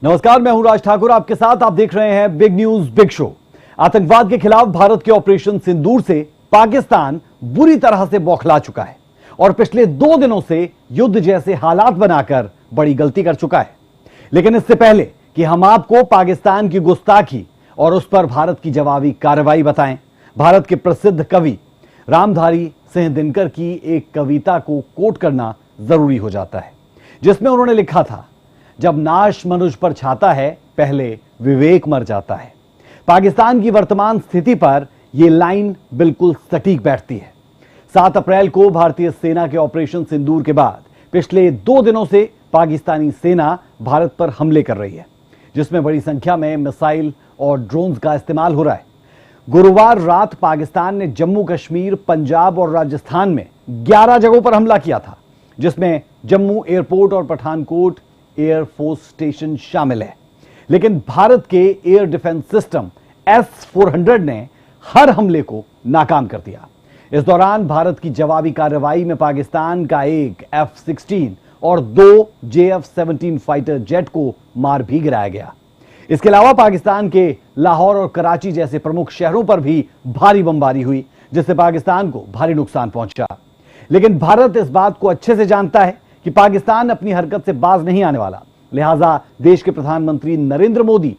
नमस्कार, मैं हूं राज ठाकुर, आपके साथ। आप देख रहे हैं बिग न्यूज बिग शो। आतंकवाद के खिलाफ भारत के ऑपरेशन सिंदूर से पाकिस्तान बुरी तरह से बौखला चुका है और पिछले 2 दिनों से युद्ध जैसे हालात बनाकर बड़ी गलती कर चुका है। लेकिन इससे पहले कि हम आपको पाकिस्तान की गुस्ताखी और उस पर भारत की जवाबी कार्रवाई बताएं, भारत के प्रसिद्ध कवि रामधारी सिंह दिनकर की एक कविता को कोट करना जरूरी हो जाता है, जिसमें उन्होंने लिखा था, जब नाश मनुष्य पर छाता है, पहले विवेक मर जाता है। पाकिस्तान की वर्तमान स्थिति पर यह लाइन बिल्कुल सटीक बैठती है। 7 अप्रैल को भारतीय सेना के ऑपरेशन सिंदूर के बाद पिछले 2 दिनों से पाकिस्तानी सेना भारत पर हमले कर रही है, जिसमें बड़ी संख्या में मिसाइल और ड्रोन्स का इस्तेमाल हो रहा है। गुरुवार रात पाकिस्तान ने जम्मू कश्मीर, पंजाब और राजस्थान में 11 जगहों पर हमला किया था, जिसमें जम्मू एयरपोर्ट और पठानकोट एयरफोर्स स्टेशन शामिल है। लेकिन भारत के एयर डिफेंस सिस्टम S-400 ने हर हमले को नाकाम कर दिया। इस दौरान भारत की जवाबी कार्रवाई में पाकिस्तान का एक F-16 और 2 JF-17 फाइटर जेट को मार भी गिराया गया। इसके अलावा पाकिस्तान के लाहौर और कराची जैसे प्रमुख शहरों पर भी भारी बमबारी हुई, जिससे पाकिस्तान को भारी नुकसान पहुंचा। लेकिन भारत इस बात को अच्छे से जानता है कि पाकिस्तान अपनी हरकत से बाज नहीं आने वाला। लिहाजा देश के प्रधानमंत्री नरेंद्र मोदी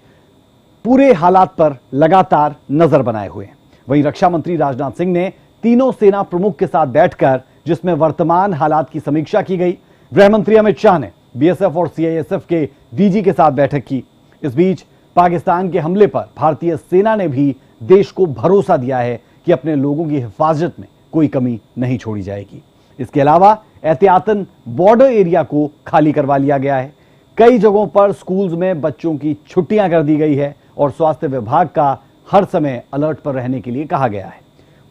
पूरे हालात पर लगातार नजर बनाए हुए हैं। वहीं रक्षा मंत्री राजनाथ सिंह ने तीनों सेना प्रमुख के साथ बैठकर, जिसमें वर्तमान हालात की समीक्षा की गई, गृह मंत्री अमित शाह ने BSF और CISF के DG के साथ बैठक की। इस बीच पाकिस्तान के हमले पर भारतीय सेना ने भी देश को भरोसा दिया है कि अपने लोगों की हिफाजत में कोई कमी नहीं छोड़ी जाएगी। इसके अलावा एहतियातन बॉर्डर एरिया को खाली करवा लिया गया है। कई जगहों पर स्कूल्स में बच्चों की छुट्टियां कर दी गई है और स्वास्थ्य विभाग का हर समय अलर्ट पर रहने के लिए कहा गया है।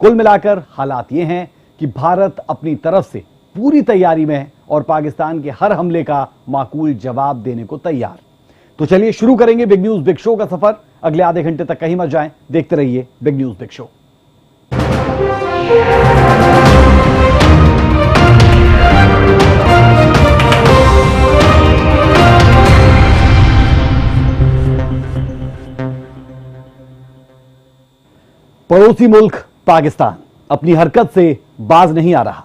कुल मिलाकर हालात ये हैं कि भारत अपनी तरफ से पूरी तैयारी में है और पाकिस्तान के हर हमले का माकूल जवाब देने को तैयार। तो चलिए शुरू करेंगे बिग न्यूज बिग शो का सफर। अगले आधे घंटे तक कहीं मत जाएं, देखते रहिए बिग न्यूज बिग शो। पड़ोसी मुल्क पाकिस्तान अपनी हरकत से बाज नहीं आ रहा।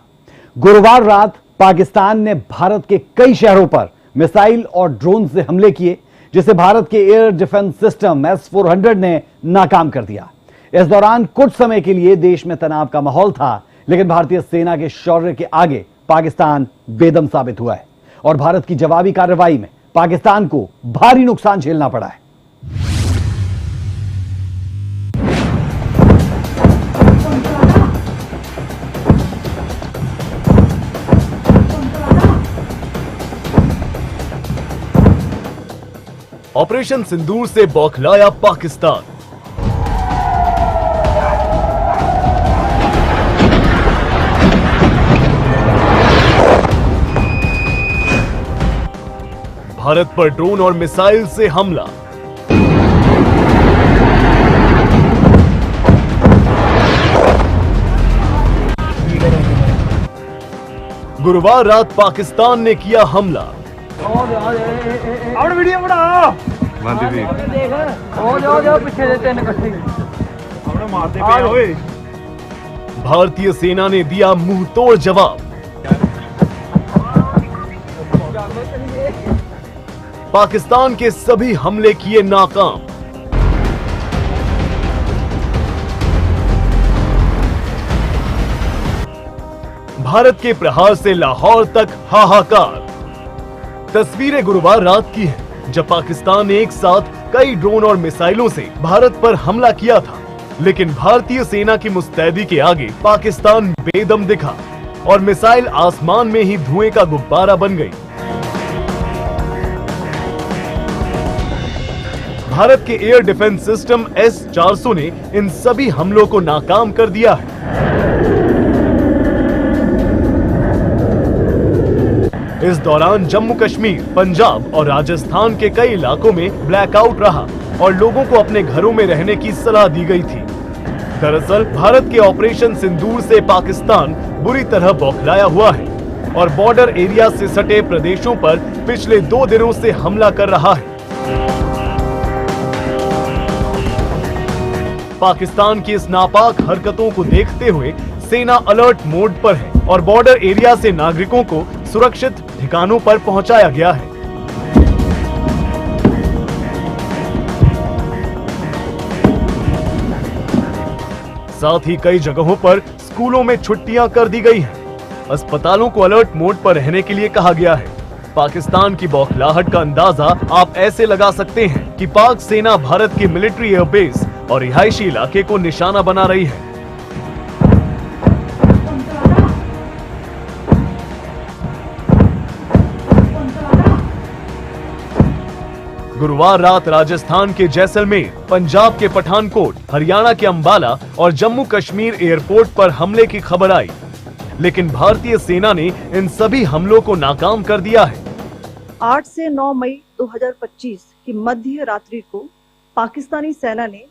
गुरुवार रात पाकिस्तान ने भारत के कई शहरों पर मिसाइल और ड्रोन से हमले किए, जिसे भारत के एयर डिफेंस सिस्टम S-400 ने नाकाम कर दिया। इस दौरान कुछ समय के लिए देश में तनाव का माहौल था, लेकिन भारतीय सेना के शौर्य के आगे पाकिस्तान बेदम साबित हुआ है और भारत की जवाबी कार्रवाई में पाकिस्तान को भारी नुकसान झेलना पड़ा है। ऑपरेशन सिंदूर से बौखलाया पाकिस्तान। भारत पर ड्रोन और मिसाइल से हमला। गुरुवार रात पाकिस्तान ने किया हमला। वीडियो बना भारतीय सेना ने दिया मुंह तोड़ जवाब। पाकिस्तान के सभी हमले किए नाकाम। भारत के प्रहार से लाहौर तक हाहाकार। तस्वीरें गुरुवार रात की है, जब पाकिस्तान ने एक साथ कई ड्रोन और मिसाइलों से भारत पर हमला किया था, लेकिन भारतीय सेना की मुस्तैदी के आगे पाकिस्तान बेदम दिखा और मिसाइल आसमान में ही धुएं का गुब्बारा बन गई। भारत के एयर डिफेंस सिस्टम S-400 ने इन सभी हमलों को नाकाम कर दिया है। इस दौरान जम्मू कश्मीर, पंजाब और राजस्थान के कई इलाकों में ब्लैकआउट रहा और लोगों को अपने घरों में रहने की सलाह दी गई थी। दरअसल भारत के ऑपरेशन सिंदूर से पाकिस्तान बुरी तरह बौखलाया हुआ है और बॉर्डर एरिया से सटे प्रदेशों पर पिछले 2 दिनों से हमला कर रहा है। पाकिस्तान की इस नापाक हरकतों को देखते हुए सेना अलर्ट मोड पर है और बॉर्डर एरिया से नागरिकों को सुरक्षित ठिकानों पर पहुंचाया गया है। साथ ही कई जगहों पर स्कूलों में छुट्टियां कर दी गई हैं। अस्पतालों को अलर्ट मोड पर रहने के लिए कहा गया है। पाकिस्तान की बौखलाहट का अंदाजा आप ऐसे लगा सकते हैं कि पाक सेना भारत के मिलिट्री एयरबेस और रिहायशी इलाके को निशाना बना रही है। गुरुवार रात राजस्थान के जैसलमेर, पंजाब के पठानकोट, हरियाणा के अंबाला और जम्मू कश्मीर एयरपोर्ट पर हमले की खबर आई, लेकिन भारतीय सेना ने इन सभी हमलों को नाकाम कर दिया है। 8 से 9 मई 2025 की मध्य रात्रि को पाकिस्तानी सेना ने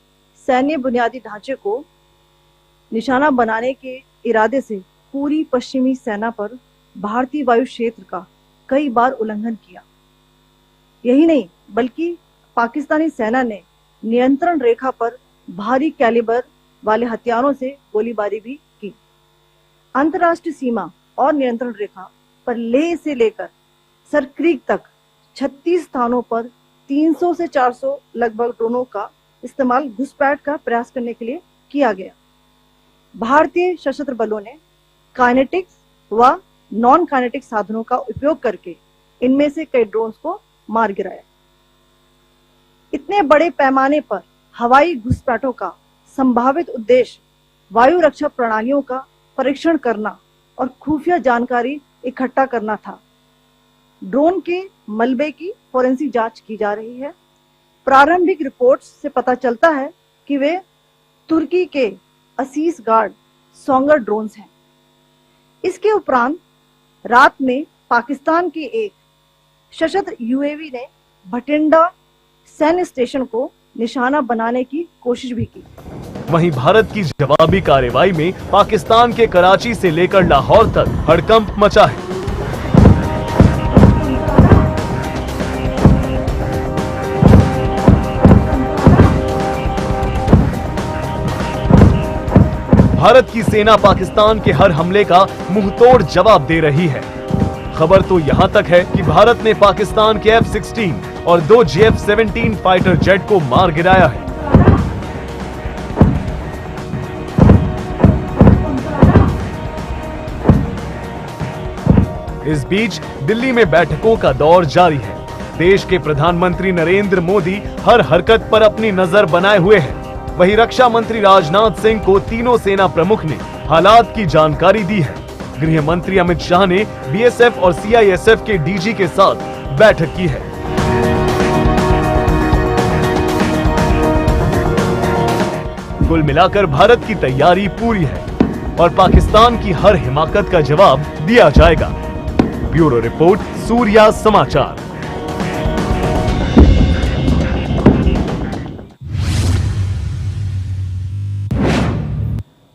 सैन्य बुनियादी ढांचे को निशाना बनाने के इरादे से पूरी पश्चिमी सेना पर भारतीय वायु क्षेत्र का कई बार उल्लंघन किया। यही नहीं बल्कि पाकिस्तानी सेना ने नियंत्रण रेखा पर भारी कैलिबर वाले हथियारों से गोलीबारी भी की। अंतर्राष्ट्रीय सीमा और नियंत्रण रेखा पर लेह से लेकर सरक्रीक तक 36 स्थानों पर 300 से 400 लगभग ड्रोनों का इस्तेमाल घुसपैठ का प्रयास करने के लिए किया गया। भारतीय सशस्त्र बलों ने काइनेटिक्स व नॉन काइनेटिक साधनों का उपयोग करके इनमें से कई ड्रोन्स को मार गिराया। इतने बड़े पैमाने पर हवाई घुसपैठों का संभावित उद्देश्य वायु रक्षा प्रणालियों का परीक्षण करना और खुफिया जानकारी इकट्ठा करना था। ड्रोन के मलबे की फोरेंसिक जांच की जा रही है। प्रारंभिक रिपोर्ट्स से पता चलता है कि वे तुर्की के असीस गार्ड सोंगर ड्रोन्स हैं। इसके उपरांत रात में पाकिस्तान के एक सशस्त्र यूएवी ने भटिंडा सैन्य स्टेशन को निशाना बनाने की कोशिश भी की। वहीं भारत की जवाबी कार्रवाई में पाकिस्तान के कराची से लेकर लाहौर तक हड़कंप मचा है। भारत की सेना पाकिस्तान के हर हमले का मुंहतोड़ जवाब दे रही है। खबर तो यहां तक है कि भारत ने पाकिस्तान के F-16 और 2 JF-17 फाइटर जेट को मार गिराया है। इस बीच दिल्ली में बैठकों का दौर जारी है। देश के प्रधानमंत्री नरेंद्र मोदी हर हरकत पर अपनी नजर बनाए हुए हैं। वहीं रक्षा मंत्री राजनाथ सिंह को तीनों सेना प्रमुख ने हालात की जानकारी दी है। गृह मंत्री अमित शाह ने BSF और CISF के DG के साथ बैठक की है। कुल मिलाकर भारत की तैयारी पूरी है और पाकिस्तान की हर हिमाकत का जवाब दिया जाएगा। ब्यूरो रिपोर्ट, सूर्या समाचार।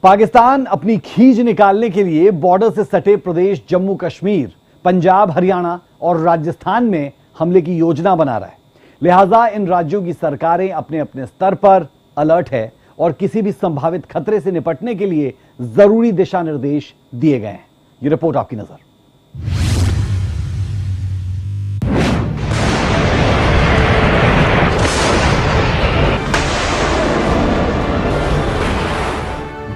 पाकिस्तान अपनी खींच निकालने के लिए बॉर्डर से सटे प्रदेश जम्मू कश्मीर, पंजाब, हरियाणा और राजस्थान में हमले की योजना बना रहा है। लिहाजा इन राज्यों की सरकारें अपने अपने स्तर पर अलर्ट है और किसी भी संभावित खतरे से निपटने के लिए जरूरी दिशा निर्देश दिए गए हैं। ये रिपोर्ट आपकी नजर।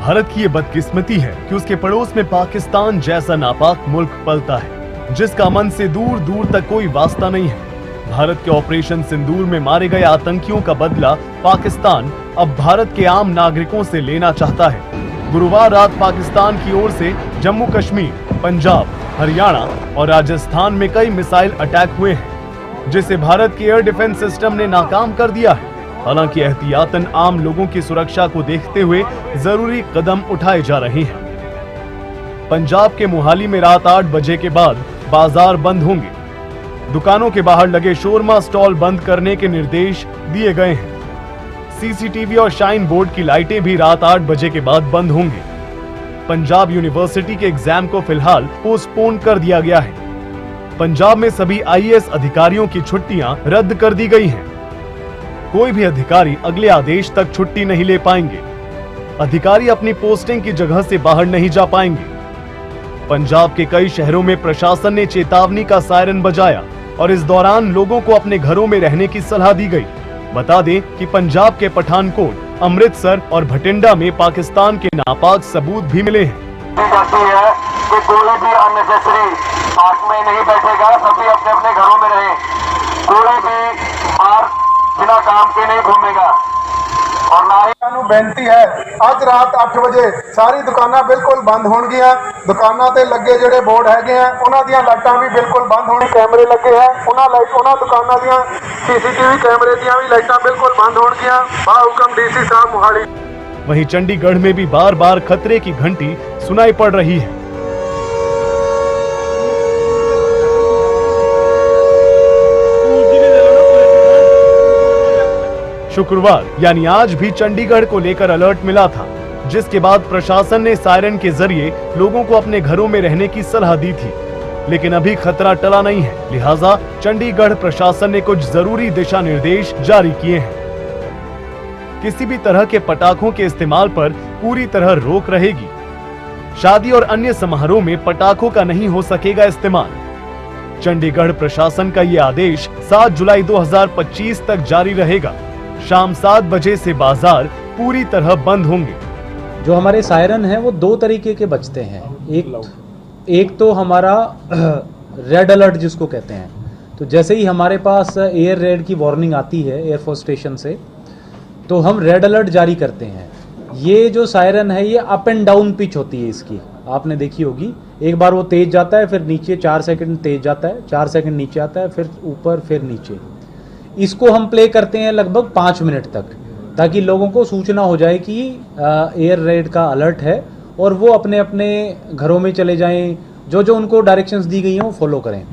भारत की ये बदकिस्मती है कि उसके पड़ोस में पाकिस्तान जैसा नापाक मुल्क पलता है, जिसका मन से दूर दूर तक कोई वास्ता नहीं है। भारत के ऑपरेशन सिंदूर में मारे गए आतंकियों का बदला पाकिस्तान अब भारत के आम नागरिकों से लेना चाहता है। गुरुवार रात पाकिस्तान की ओर से जम्मू कश्मीर, पंजाब, हरियाणा और राजस्थान में कई मिसाइल अटैक हुए हैं, जिसे भारत के एयर डिफेंस सिस्टम ने नाकाम कर दिया है। हालांकि एहतियातन आम लोगों की सुरक्षा को देखते हुए जरूरी कदम उठाए जा रहे हैं। पंजाब के मोहाली में रात 8 बजे के बाद बाजार बंद होंगे। दुकानों के बाहर लगे शोरमा स्टॉल बंद करने के निर्देश दिए गए हैं। सीसीटीवी और शाइन बोर्ड की लाइटें भी रात 8 बजे के बाद बंद होंगी। पंजाब यूनिवर्सिटी के एग्जाम को फिलहाल पोस्टपोन कर दिया गया है। पंजाब में सभी आईएएस अधिकारियों की छुट्टियां रद्द कर दी गई हैं। कोई भी अधिकारी अगले आदेश तक छुट्टी नहीं ले पाएंगे। अधिकारी अपनी पोस्टिंग की जगह से बाहर नहीं जा पाएंगे। पंजाब के कई शहरों में प्रशासन ने चेतावनी का सायरन बजाया और इस दौरान लोगों को अपने घरों में रहने की सलाह दी गई। बता दें कि पंजाब के पठानकोट, अमृतसर और भटिंडा में पाकिस्तान के नापाक सबूत भी मिले हैं। जाती है कि कोई भी अननेसेसरी पार्क में नहीं बैठेगा, सभी अपने अपने घरों में रहें। कोई भी बाहर बिना काम के नहीं घूमेगा। और ना ही बेनती है, ਅੱਜ ਰਾਤ 8 ਵਜੇ ਸਾਰੀ ਦੁਕਾਨਾਂ ਬਿਲਕੁਲ ਬੰਦ ਹੋਣਗੀਆਂ। ਦੁਕਾਨਾਂ ਤੇ ਲੱਗੇ ਜਿਹੜੇ ਬੋਰਡ ਹੈਗੇ ਆ ਉਹਨਾਂ ਦੀਆਂ ਲਾਈਟਾਂ ਵੀ ਬਿਲਕੁਲ ਬੰਦ ਹੋਣੀ। ਕੈਮਰੇ ਲੱਗੇ ਹੈ ਉਹਨਾਂ ਦੁਕਾਨਾਂ ਦੀਆਂ ਸੀਸੀਟੀਵੀ कैमरे ਦੀਆਂ ਵੀ ਲਾਈਟਾਂ ਬਿਲकुल ਬੰਦ ਹੋਣਗੀਆਂ। ਬਾ ਹੁਕਮ ਡੀਸੀ ਸਾਹਿਬ मोहाली। वहीं चंडीगढ़ में भी बार बार खतरे की घंटी सुनाई पड़ रही है। शुक्रवार यानी आज भी चंडीगढ़ को लेकर अलर्ट मिला था, जिसके बाद प्रशासन ने सायरन के जरिए लोगों को अपने घरों में रहने की सलाह दी थी। लेकिन अभी खतरा टला नहीं है, लिहाजा चंडीगढ़ प्रशासन ने कुछ जरूरी दिशा निर्देश जारी किए हैं। किसी भी तरह के पटाखों के इस्तेमाल पर पूरी तरह रोक रहेगी। शादी और अन्य समारोह में पटाखों का नहीं हो सकेगा इस्तेमाल। चंडीगढ़ प्रशासन का ये आदेश 7 जुलाई 2025 तक जारी रहेगा। शाम 7 बजे से बाजार पूरी तरह बंद होंगे। जो हमारे सायरन हैं वो 2 तरीके के बजते हैं। एक तो हमारा रेड अलर्ट जिसको कहते हैं, तो जैसे ही हमारे पास एयर रेड की वार्निंग आती है एयरफोर्स स्टेशन से, तो हम रेड अलर्ट जारी करते हैं। ये जो सायरन है ये अप एंड डाउन पिच होती है इसकी, आपने देखी होगी। एक बार वो तेज जाता है, फिर नीचे 4 सेकंड तेज जाता है, 4 सेकंड नीचे आता है, फिर ऊपर, फिर नीचे। इसको हम प्ले करते हैं लगभग 5 मिनट तक, ताकि लोगों को सूचना हो जाए कि एयर रेड का अलर्ट है और वो अपने अपने घरों में चले जाएं। जो जो उनको डायरेक्शंस दी गई हैं वो फॉलो करें।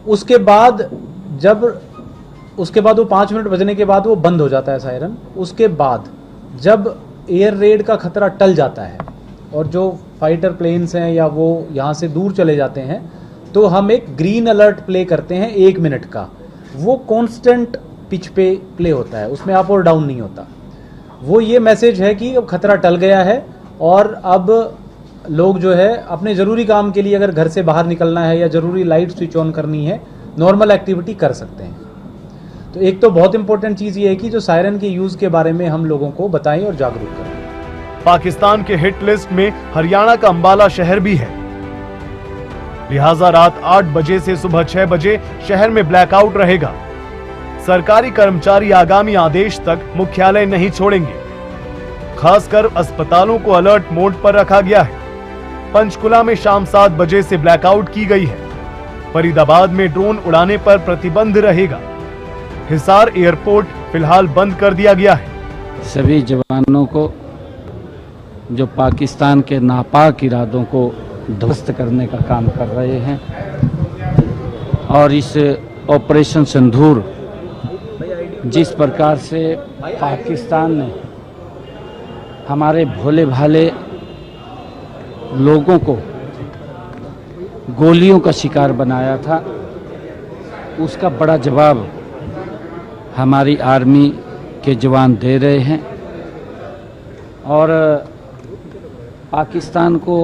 उसके बाद वो 5 मिनट बजने के बाद वो बंद हो जाता है सायरन। उसके बाद जब एयर रेड का खतरा टल जाता है और जो फाइटर प्लेन्स हैं या वो यहाँ से दूर चले जाते हैं, तो हम एक ग्रीन अलर्ट प्ले करते हैं 1 मिनट का। वो कांस्टेंट पिच पे प्ले होता है, उसमें अप और डाउन नहीं होता। वो ये मैसेज है कि अब खतरा टल गया है और अब लोग जो है अपने ज़रूरी काम के लिए अगर घर से बाहर निकलना है या ज़रूरी लाइट स्विच ऑन करनी है, नॉर्मल एक्टिविटी कर सकते हैं। तो एक तो बहुत इंपॉर्टेंट चीज़ ये है कि जो सायरन के यूज़ के बारे में हम लोगों को बताएं और जागरूक करें। पाकिस्तान के हिट लिस्ट में हरियाणा का अंबाला शहर भी है, लिहाजा रात 8 बजे से सुबह 6 बजे शहर में ब्लैकआउट रहेगा। सरकारी कर्मचारी आगामी आदेश तक मुख्यालय नहीं छोड़ेंगे। खासकर अस्पतालों को अलर्ट मोड पर रखा गया है। पंचकुला में शाम 7 बजे से ब्लैकआउट की गई है। फरीदाबाद में ड्रोन उड़ाने पर प्रतिबंध रहेगा। हिसार एयरपोर्ट फिलहाल बंद कर दिया गया है। सभी जवानों को जो पाकिस्तान के नापाक इरादों को ध्वस्त करने का काम कर रहे हैं और इस ऑपरेशन सिंदूर जिस प्रकार से पाकिस्तान ने हमारे भोले भाले लोगों को गोलियों का शिकार बनाया था, उसका बड़ा जवाब हमारी आर्मी के जवान दे रहे हैं। और पाकिस्तान को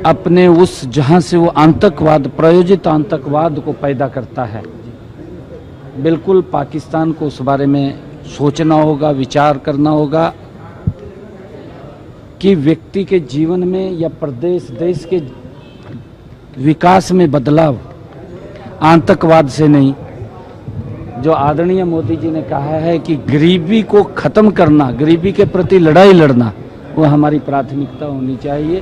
अपने उस जहां से वो आतंकवाद, प्रायोजित आतंकवाद को पैदा करता है, बिल्कुल पाकिस्तान को उस बारे में सोचना होगा, विचार करना होगा कि व्यक्ति के जीवन में या प्रदेश, देश के विकास में बदलाव आतंकवाद से नहीं। जो आदरणीय मोदी जी ने कहा है कि गरीबी को खत्म करना, गरीबी के प्रति लड़ाई लड़ना, वो हमारी प्राथमिकता होनी चाहिए।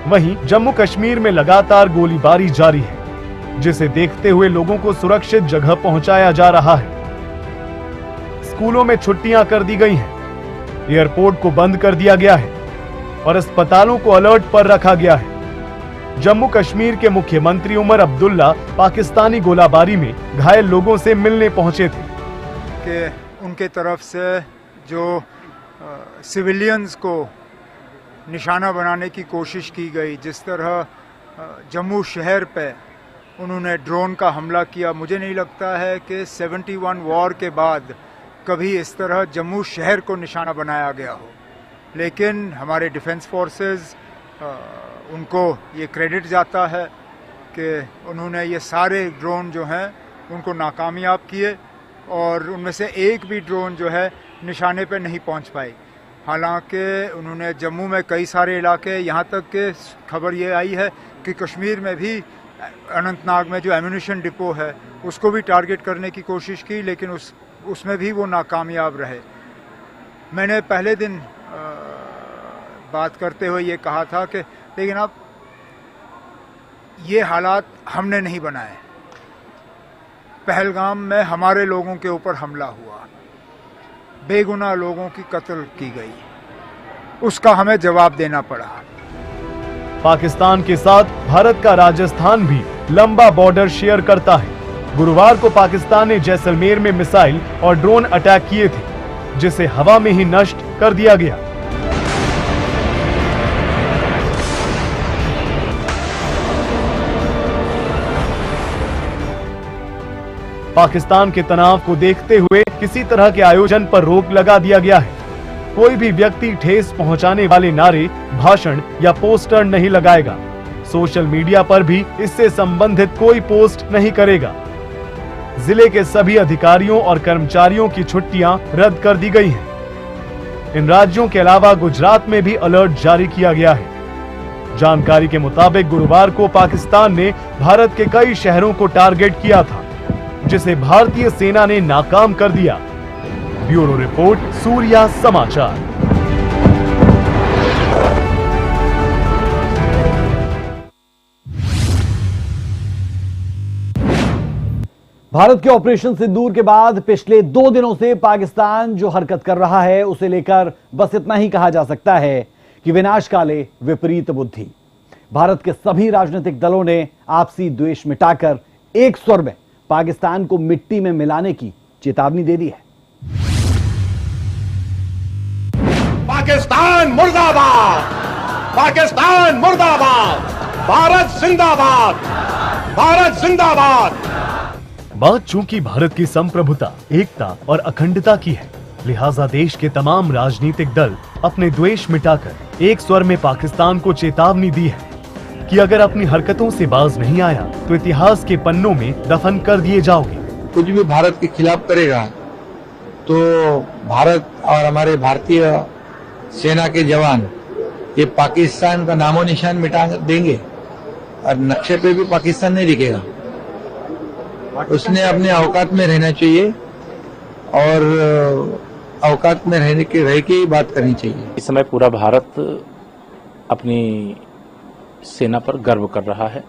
वहीं जम्मू कश्मीर में लगातार गोलीबारी जारी है, जिसे देखते हुए लोगों को सुरक्षित जगह पहुंचाया जा रहा है। स्कूलों में छुट्टियां कर दी गई हैं, एयरपोर्ट को बंद कर दिया गया है और अस्पतालों को अलर्ट पर रखा गया है। जम्मू कश्मीर के मुख्यमंत्री उमर अब्दुल्ला पाकिस्तानी गोलाबारी में घायल लोगों से मिलने पहुंचे थे कि उनके तरफ से जो सिविलियंस को निशाना बनाने की कोशिश की गई, जिस तरह जम्मू शहर पे उन्होंने ड्रोन का हमला किया, मुझे नहीं लगता है कि 71 वॉर के बाद कभी इस तरह जम्मू शहर को निशाना बनाया गया हो। लेकिन हमारे डिफेंस फोर्सेस उनको ये क्रेडिट जाता है कि उन्होंने ये सारे ड्रोन जो हैं उनको नाकामयाब किए और उनमें से एक भी ड्रोन जो है निशाने पे नहीं पहुंच पाई। हालांकि उन्होंने जम्मू में कई सारे इलाके, यहाँ तक कि खबर ये आई है कि कश्मीर में भी अनंतनाग में जो एम्यूनिशन डिपो है उसको भी टारगेट करने की कोशिश की, लेकिन उसमें भी वो नाकामयाब रहे। मैंने पहले दिन बात करते हुए ये कहा था कि लेकिन अब ये हालात हमने नहीं बनाए। पहलगाम में हमारे लोगों के ऊपर हमला हुआ, बेगुनाह लोगों की कत्ल की गई, उसका हमें जवाब देना पड़ा। पाकिस्तान के साथ भारत का राजस्थान भी लंबा बॉर्डर शेयर करता है। गुरुवार को पाकिस्तान ने जैसलमेर में मिसाइल और ड्रोन अटैक किए थे, जिसे हवा में ही नष्ट कर दिया गया। पाकिस्तान के तनाव को देखते हुए किसी तरह के आयोजन पर रोक लगा दिया गया है। कोई भी व्यक्ति ठेस पहुंचाने वाले नारे, भाषण या पोस्टर नहीं लगाएगा। सोशल मीडिया पर भी इससे संबंधित कोई पोस्ट नहीं करेगा। जिले के सभी अधिकारियों और कर्मचारियों की छुट्टियां रद्द कर दी गई हैं। इन राज्यों के अलावा गुजरात में भी अलर्ट जारी किया गया है। जानकारी के मुताबिक गुरुवार को पाकिस्तान ने भारत के कई शहरों को टारगेट किया था, जिसे भारतीय सेना ने नाकाम कर दिया। ब्यूरो रिपोर्ट, सूर्या समाचार। भारत के ऑपरेशन सिंदूर के बाद पिछले 2 दिनों से पाकिस्तान जो हरकत कर रहा है, उसे लेकर बस इतना ही कहा जा सकता है कि विनाश काले विपरीत बुद्धि। भारत के सभी राजनीतिक दलों ने आपसी द्वेष मिटाकर एक स्वर में पाकिस्तान को मिट्टी में मिलाने की चेतावनी दे दी है। पाकिस्तान मुर्दाबाद, पाकिस्तान मुर्दाबाद, भारत जिंदाबाद, भारत जिंदाबाद। बात चूंकि भारत की संप्रभुता, एकता और अखंडता की है, लिहाजा देश के तमाम राजनीतिक दल अपने द्वेष मिटाकर एक स्वर में पाकिस्तान को चेतावनी दी है कि अगर अपनी हरकतों से बाज नहीं आया तो इतिहास के पन्नों में दफन कर दिए जाओगे। कुछ भी भारत के खिलाफ करेगा तो भारत और हमारे भारतीय सेना के जवान ये पाकिस्तान का नामो निशान मिटा देंगे और नक्शे पे भी पाकिस्तान नहीं दिखेगा। उसने अपने औकात में रहना चाहिए और औकात में रह के ही बात करनी चाहिए। इस समय पूरा भारत अपनी सेना पर गर्व कर रहा है।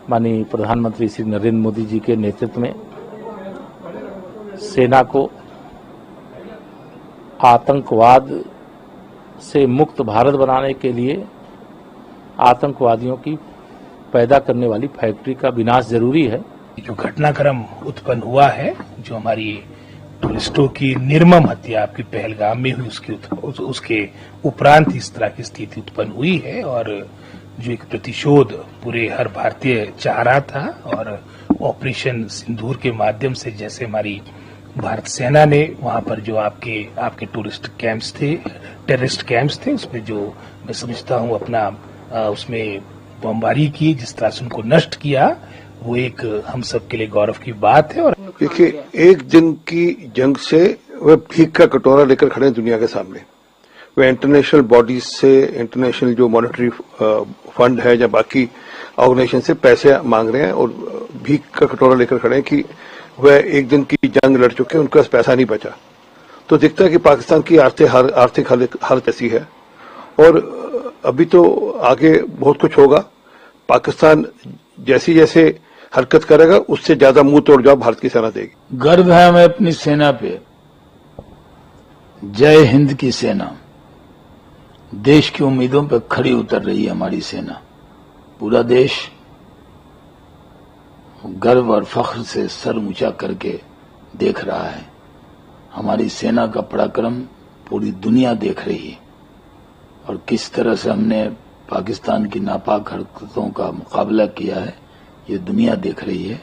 माननीय प्रधानमंत्री श्री नरेंद्र मोदी जी के नेतृत्व में सेना को आतंकवाद से मुक्त भारत बनाने के लिए आतंकवादियों की पैदा करने वाली फैक्ट्री का विनाश जरूरी है। जो घटनाक्रम उत्पन्न हुआ है, जो हमारी टूरिस्टों की निर्मम हत्या आपकी पहलगाम में हुई, उसके उपरांत इस तरह की स्थिति उत्पन्न हुई है और जो एक प्रतिशोध पूरे हर भारतीय चाह रहा था और ऑपरेशन सिंदूर के माध्यम से जैसे हमारी भारत सेना ने वहां पर जो आपके टूरिस्ट कैंप्स थे, टेररिस्ट कैंप्स थे, उसमें जो मैं समझता हूं अपना उसमें बमबारी की, जिस तरह से उनको नष्ट किया, वो एक हम सब के लिए गौरव की बात है। और देखिए, एक दिन की जंग से वे भीख का कटोरा लेकर खड़े हैं दुनिया के सामने। वे इंटरनेशनल बॉडीज से, इंटरनेशनल जो मॉनेटरी फंड है या बाकी ऑर्गेनाइजेशन से पैसे मांग रहे हैं और भीख का कटोरा लेकर खड़े हैं कि वह एक दिन की जंग लड़ चुके हैं, उनके पास पैसा नहीं बचा। तो दिखता है कि पाकिस्तान की आर्थिक हालत ऐसी है और अभी तो आगे बहुत कुछ होगा। पाकिस्तान जैसी जैसे हरकत करेगा उससे ज्यादा मुंह तोड़ जवाब भारत की सेना देगी। गर्व है हमें अपनी सेना पे। जय हिंद की सेना, देश की उम्मीदों पर खड़ी उतर रही है हमारी सेना। पूरा देश गर्व और फख्र से सर ऊंचा करके देख रहा है। हमारी सेना का पराक्रम पूरी दुनिया देख रही है और किस तरह से हमने पाकिस्तान की नापाक हरकतों का मुकाबला किया है, ये दुनिया देख रही है।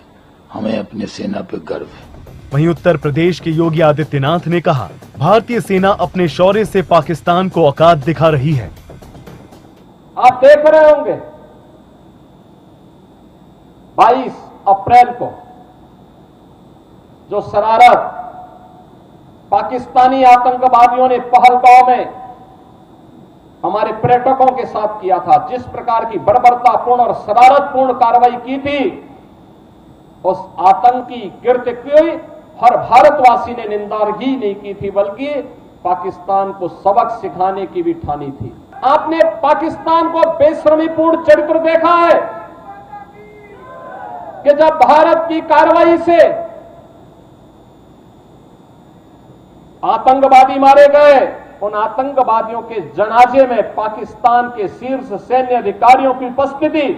हमें अपने सेना पर गर्व है। वहीं उत्तर प्रदेश के योगी आदित्यनाथ ने कहा, भारतीय सेना अपने शौर्य से पाकिस्तान को औकात दिखा रही है। आप देख रहे होंगे 22 अप्रैल को जो शरारत पाकिस्तानी आतंकवादियों ने पहलगांव में हमारे पर्यटकों के साथ किया था, जिस प्रकार की बर्बरतापूर्ण और शरारतपूर्ण कार्रवाई की थी, उस आतंकी कृत्य की हर भारतवासी ने निंदा ही नहीं की थी, बल्कि पाकिस्तान को सबक सिखाने की भी ठानी थी। आपने पाकिस्तान को बेशर्मीपूर्ण चरित्र देखा है कि जब भारत की कार्रवाई से आतंकवादी मारे गए, उन आतंकवादियों के जनाजे में पाकिस्तान के शीर्ष सैन्य अधिकारियों की उपस्थिति,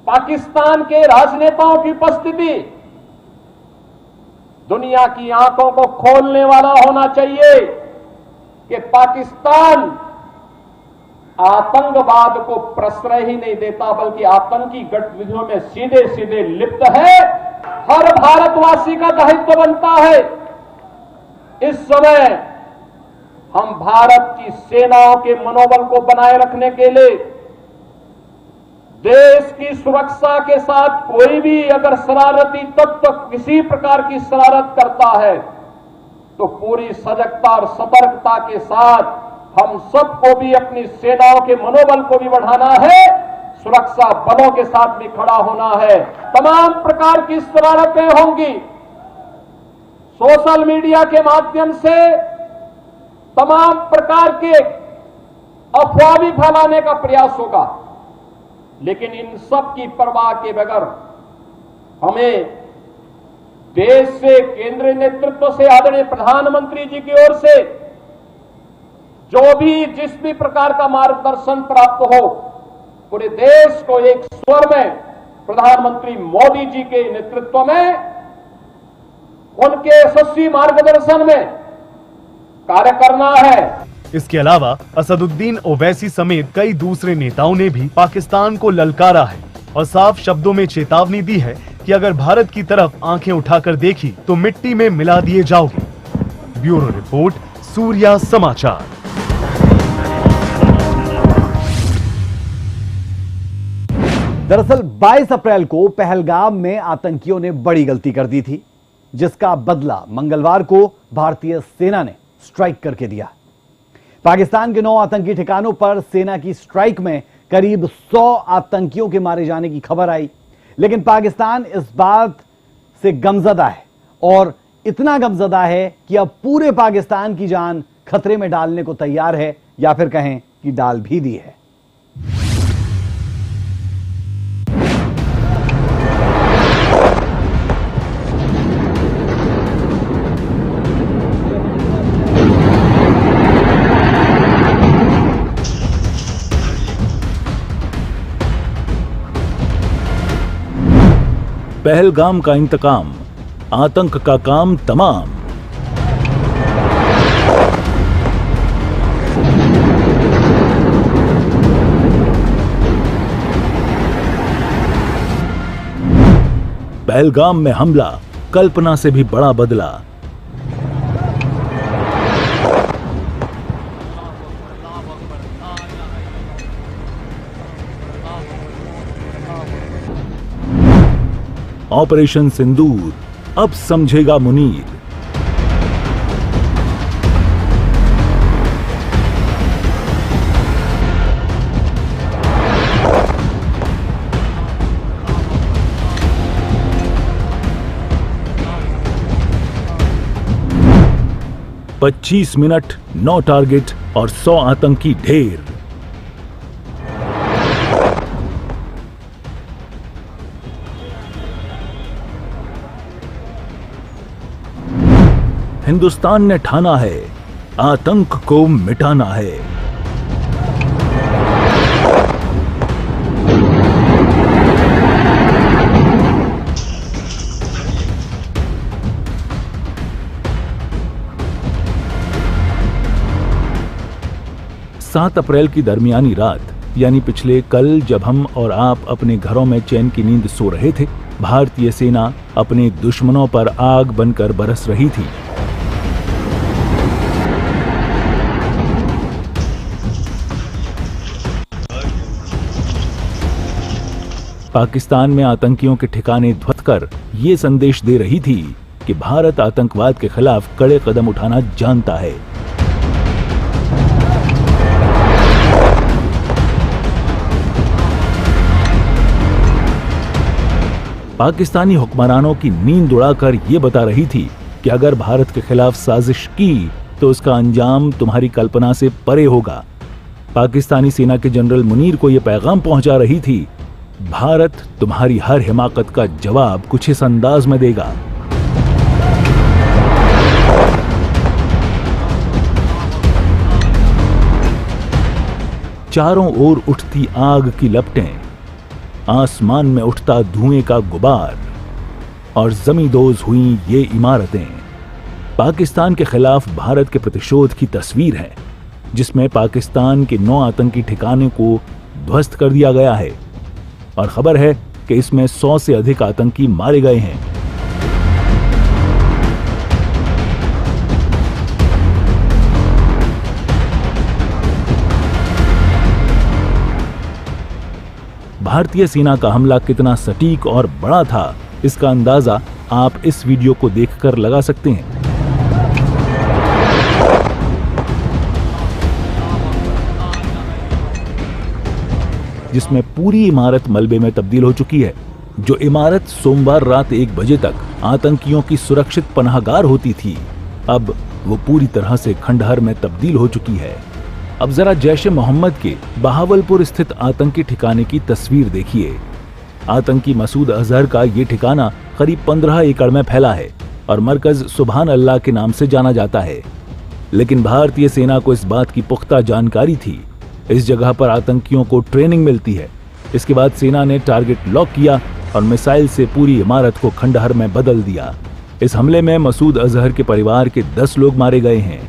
पाकिस्तान के राजनेताओं की उपस्थिति दुनिया की आंखों को खोलने वाला होना चाहिए कि पाकिस्तान आतंकवाद को प्रश्रय ही नहीं देता, बल्कि आतंकी गतिविधियों में सीधे सीधे लिप्त है। हर भारतवासी का दायित्व बनता है इस समय हम भारत की सेनाओं के मनोबल को बनाए रखने के लिए देश की सुरक्षा के साथ कोई भी अगर शरारती तत्व किसी प्रकार की शरारत करता है तो पूरी सजगता और सतर्कता के साथ हम सबको भी अपनी सेनाओं के मनोबल को भी बढ़ाना है, सुरक्षा बलों के साथ भी खड़ा होना है। तमाम प्रकार की शरारतें होंगी, सोशल मीडिया के माध्यम से तमाम प्रकार के अफवाह भी फैलाने का प्रयास होगा, लेकिन इन सब की परवाह के बगैर हमें देश से, केंद्रीय नेतृत्व से, आदरणीय प्रधानमंत्री जी की ओर से जो भी जिस भी प्रकार का मार्गदर्शन प्राप्त हो, पूरे देश को एक स्वर में प्रधानमंत्री मोदी जी के नेतृत्व में उनके यशस्वी मार्गदर्शन में कार्य करना है। इसके अलावा असदुद्दीन ओवैसी समेत कई दूसरे नेताओं ने भी पाकिस्तान को ललकारा है और साफ शब्दों में चेतावनी दी है कि अगर भारत की तरफ आंखें उठाकर देखी तो मिट्टी में मिला दिए जाओगे। ब्यूरो रिपोर्ट, सूर्या समाचार। दरअसल 22 अप्रैल को पहलगाम में आतंकियों ने बड़ी गलती कर दी थी, जिसका बदला मंगलवार को भारतीय सेना ने स्ट्राइक करके दिया। पाकिस्तान के 9 आतंकी ठिकानों पर सेना की स्ट्राइक में करीब 100 आतंकियों के मारे जाने की खबर आई, लेकिन पाकिस्तान इस बात से गमजदा है और इतना गमजदा है कि अब पूरे पाकिस्तान की जान खतरे में डालने को तैयार है, या फिर कहें कि डाल भी दी है। पहलगाम का इंतकाम, आतंक का काम तमाम। पहलगाम में हमला कल्पना से भी बड़ा बदला। ऑपरेशन सिंदूर, अब समझेगा मुनीर। पच्चीस मिनट, 9 टारगेट और 100 आतंकी ढेर। हिंदुस्तान ने ठाना है आतंक को मिटाना है। सात अप्रैल की दरमियानी रात यानी पिछले कल जब हम और आप अपने घरों में चैन की नींद सो रहे थे, भारतीय सेना अपने दुश्मनों पर आग बनकर बरस रही थी। पाकिस्तान में आतंकियों के ठिकाने ध्वस्त कर ये संदेश दे रही थी कि भारत आतंकवाद के खिलाफ कड़े कदम उठाना जानता है। पाकिस्तानी हुक्मरानों की नींद उड़ाकर ये बता रही थी कि अगर भारत के खिलाफ साजिश की तो उसका अंजाम तुम्हारी कल्पना से परे होगा। पाकिस्तानी सेना के जनरल मुनीर को यह पैगाम पहुंचा रही थी, भारत तुम्हारी हर हिमाकत का जवाब कुछ इस अंदाज में देगा। चारों ओर उठती आग की लपटें, आसमान में उठता धुएं का गुबार और जमींदोज हुई ये इमारतें पाकिस्तान के खिलाफ भारत के प्रतिशोध की तस्वीर है, जिसमें पाकिस्तान के 9 आतंकी ठिकाने को ध्वस्त कर दिया गया है और खबर है कि इसमें 100 से अधिक आतंकी मारे गए हैं। भारतीय सेना का हमला कितना सटीक और बड़ा था, इसका अंदाजा आप इस वीडियो को देखकर लगा सकते हैं। जिसमें पूरी इमारत मलबे में तब्दील हो चुकी है। जो इमारत सोमवार रात 1 बजे तक आतंकियों की सुरक्षित पनाहगार होती थी, अब वो पूरी तरह से खंडहर में तब्दील हो चुकी है। अब जरा जैश ए मोहम्मद के बहावलपुर स्थित आतंकी ठिकाने की तस्वीर देखिए। आतंकी मसूद अजहर का ये ठिकाना करीब 15 एकड़ में फैला है और मरकज सुभान अल्लाह के नाम से जाना जाता है। लेकिन भारतीय सेना को इस बात की पुख्ता जानकारी थी, इस जगह पर आतंकियों को ट्रेनिंग मिलती है। इसके बाद सेना ने टारगेट लॉक किया और मिसाइल से पूरी इमारत को खंडहर में बदल दिया। इस हमले में मसूद अजहर के परिवार के 10 लोग मारे गए हैं।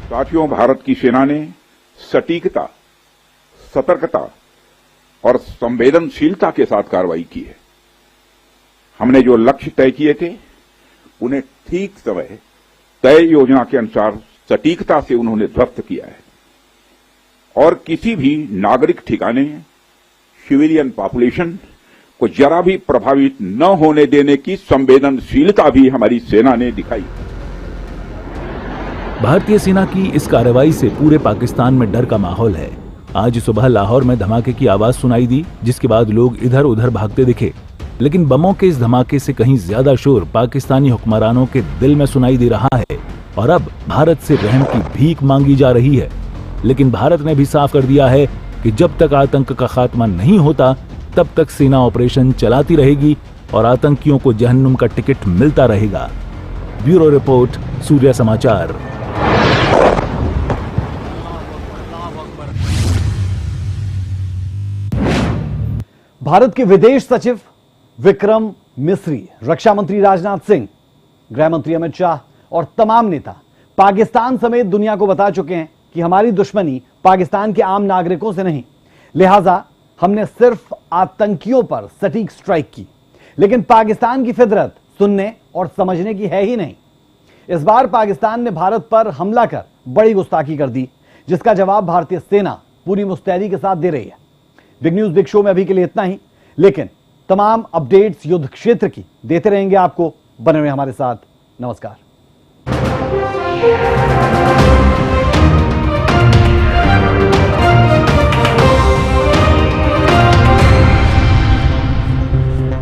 साथियों, भारत की सेना ने सटीकता, सतर्कता और संवेदनशीलता के साथ कार्रवाई की है। हमने जो लक्ष्य तय किए थे उन्हें ठीक समय तय योजना के अनुसार सटीकता से उन्होंने ध्वस्त किया है और किसी भी नागरिक ठिकाने, सिविलियन पॉपुलेशन को जरा भी प्रभावित न होने देने की संवेदनशीलता भी हमारी सेना ने दिखाई। भारतीय सेना की इस कार्रवाई से पूरे पाकिस्तान में डर का माहौल है। आज सुबह लाहौर में धमाके की आवाज सुनाई दी, जिसके बाद लोग इधर उधर भागते दिखे। लेकिन बमों के इस धमाके से कहीं ज्यादा शोर पाकिस्तानी हुक्मरानों के दिल में सुनाई दे रहा है और अब भारत से रहम की भीख मांगी जा रही है। लेकिन भारत ने भी साफ कर दिया है कि जब तक आतंक का खात्मा नहीं होता तब तक सेना ऑपरेशन चलाती रहेगी और आतंकियों को जहन्नुम का टिकट मिलता रहेगा। ब्यूरो रिपोर्ट, सूर्य समाचार। भारत के विदेश सचिव विक्रम मिस्री, रक्षा मंत्री राजनाथ सिंह, गृह मंत्री अमित शाह और तमाम नेता पाकिस्तान समेत दुनिया को बता चुके हैं कि हमारी दुश्मनी पाकिस्तान के आम नागरिकों से नहीं, लिहाजा हमने सिर्फ आतंकियों पर सटीक स्ट्राइक की। लेकिन पाकिस्तान की फितरत सुनने और समझने की है ही नहीं। इस बार पाकिस्तान ने भारत पर हमला कर बड़ी गुस्ताखी कर दी, जिसका जवाब भारतीय सेना पूरी मुस्तैदी के साथ दे रही है। बिग न्यूज बिग शो में अभी के लिए इतना ही, लेकिन तमाम अपडेट्स युद्ध क्षेत्र की देते रहेंगे आपको। बने हुए हमारे साथ। नमस्कार।